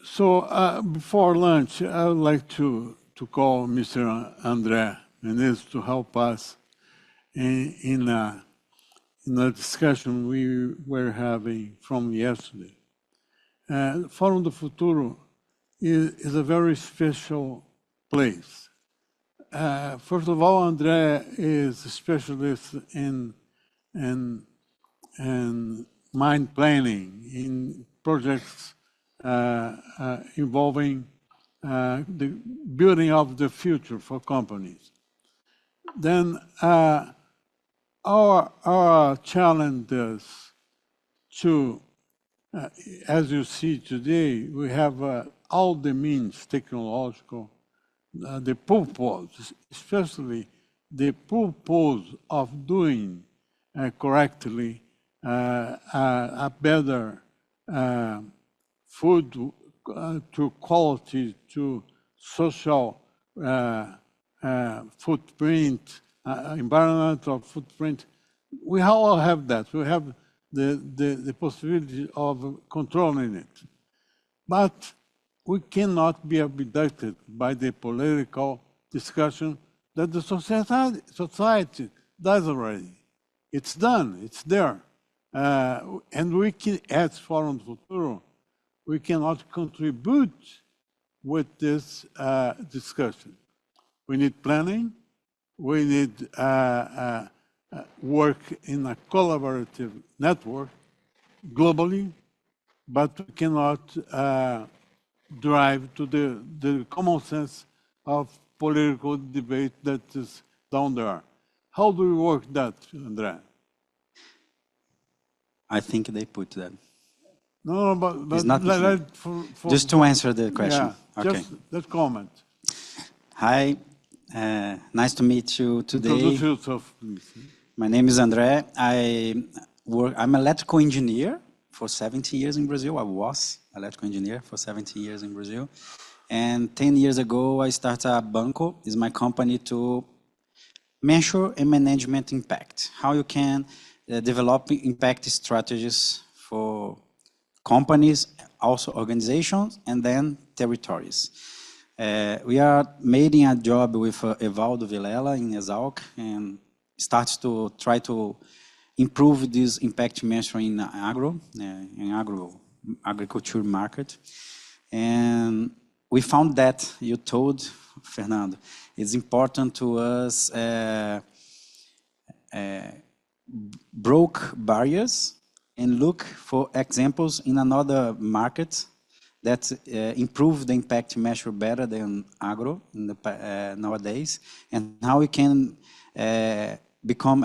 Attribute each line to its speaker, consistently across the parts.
Speaker 1: So before lunch, I would like to call Mr. André Menezes to help us in a discussion we were having from yesterday. Fórum do Futuro is a very special place. First of all, André is a specialist in mind planning, in projects involving the building of the future for companies. Then our challenge is to, as you see today, we have all the means technological, the purpose, especially the purpose of doing correctly a better food to quality, to social footprint, environmental footprint. We all have that. We have the possibility of controlling it. But we cannot be abducted by the political discussion that the society does already. It's done, it's there. And we can, as Fórum do Futuro, we cannot contribute with this discussion. We need planning, we need work in a collaborative network globally, but we cannot drive to the common sense of political debate that is down there. How do we work that, André?
Speaker 2: I think they put that.
Speaker 1: No, but
Speaker 2: it's not just to answer the question.
Speaker 1: Yeah,
Speaker 2: okay.
Speaker 1: Just comment.
Speaker 2: Hi, nice to meet you today.
Speaker 1: Introduce yourself, please.
Speaker 2: My name is André. I'm an electrical engineer for 17 years in Brazil. I was electrical engineer for 17 years in Brazil. And 10 years ago, I started Banco, is my company to measure and management impact. How you can develop impact strategies for companies, also organizations, and then territories. We are making a job with Evaldo Vilela in Exalc and starts to try to improve this impact measuring in agriculture market. And we found that, you told, Fernando, it's important to us broke barriers and look for examples in another market that improve the impact measure better than agro in the, nowadays, and how we can become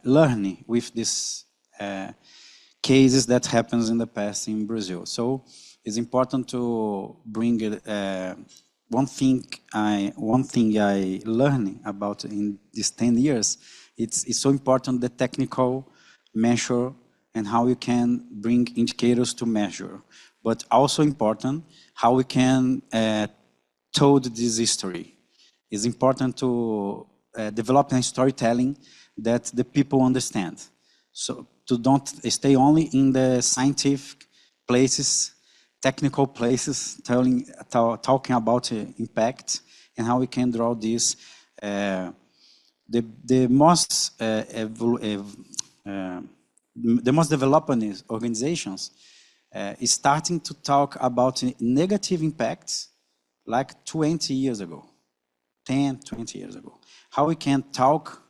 Speaker 2: learning with these cases that happens in the past in Brazil. So it's important to bring one thing I learned about in these 10 years. It's so important the technical measure and how we can bring indicators to measure, but also important how we can tell this history. It's important to develop a storytelling that the people understand. So to don't stay only in the scientific places, technical places, talking about impact and how we can draw this. The most developed organizations is starting to talk about negative impacts like 20 years ago, 10, 20 years ago. How we can talk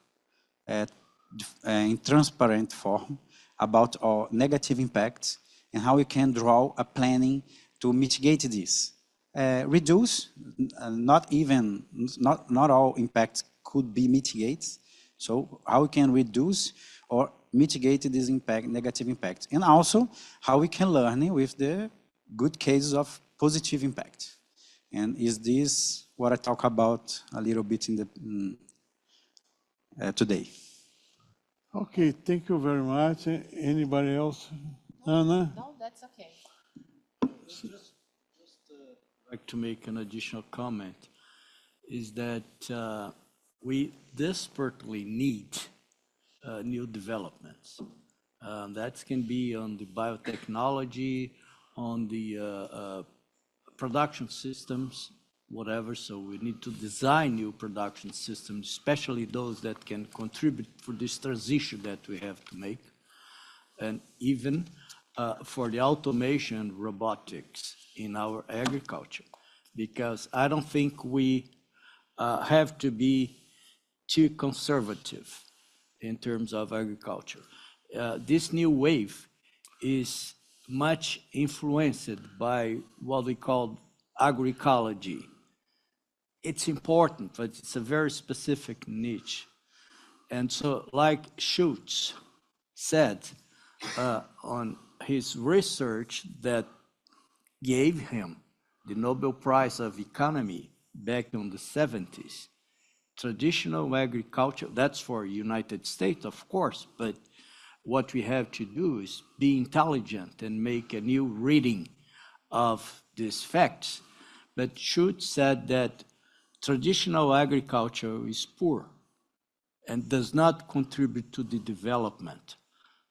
Speaker 2: in transparent form about our negative impacts and how we can draw a planning to mitigate this. Reduce, not all impacts could be mitigated. So how we can reduce or mitigate this impact, negative impact, and also how we can learn with the good cases of positive impact. And is this what I talk about a little bit in the today?
Speaker 1: Okay, thank you very much. Anybody else? Anna?
Speaker 3: No, that's okay.
Speaker 4: Just like to make an additional comment, is that we desperately need new developments. That can be on the biotechnology, on the production systems, whatever. So we need to design new production systems, especially those that can contribute for this transition that we have to make. And even for the automation robotics in our agriculture, because I don't think we have to be too conservative in terms of agriculture. This new wave is much influenced by what we call agroecology. It's important, but it's a very specific niche. And so, like Schultz said on his research that gave him the Nobel Prize of Economy back in the 70s, traditional agriculture, that's for United States, of course, but what we have to do is be intelligent and make a new reading of these facts. But Schultz said that traditional agriculture is poor and does not contribute to the development.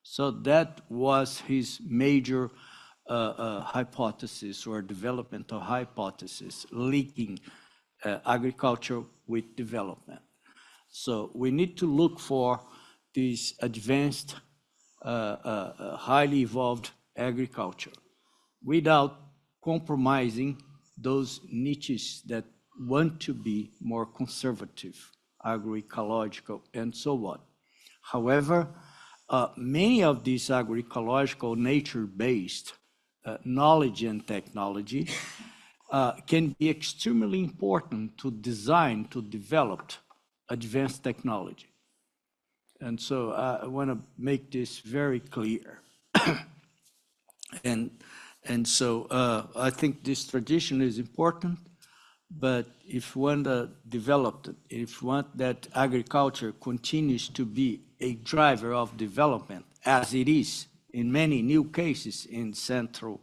Speaker 4: So that was his major hypothesis or developmental hypothesis, linking agriculture with development. So we need to look for this advanced, highly evolved agriculture without compromising those niches that want to be more conservative, agroecological, and so on. However, many of these agroecological, nature-based knowledge and technology can be extremely important to design, to develop advanced technology. And so I want to make this very clear. And so I think this tradition is important, but if we want to develop it, if we want that agriculture continues to be a driver of development, as it is in many new cases in central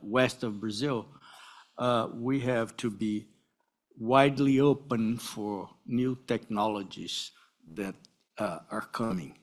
Speaker 4: west of Brazil, we have to be widely open for new technologies that are coming.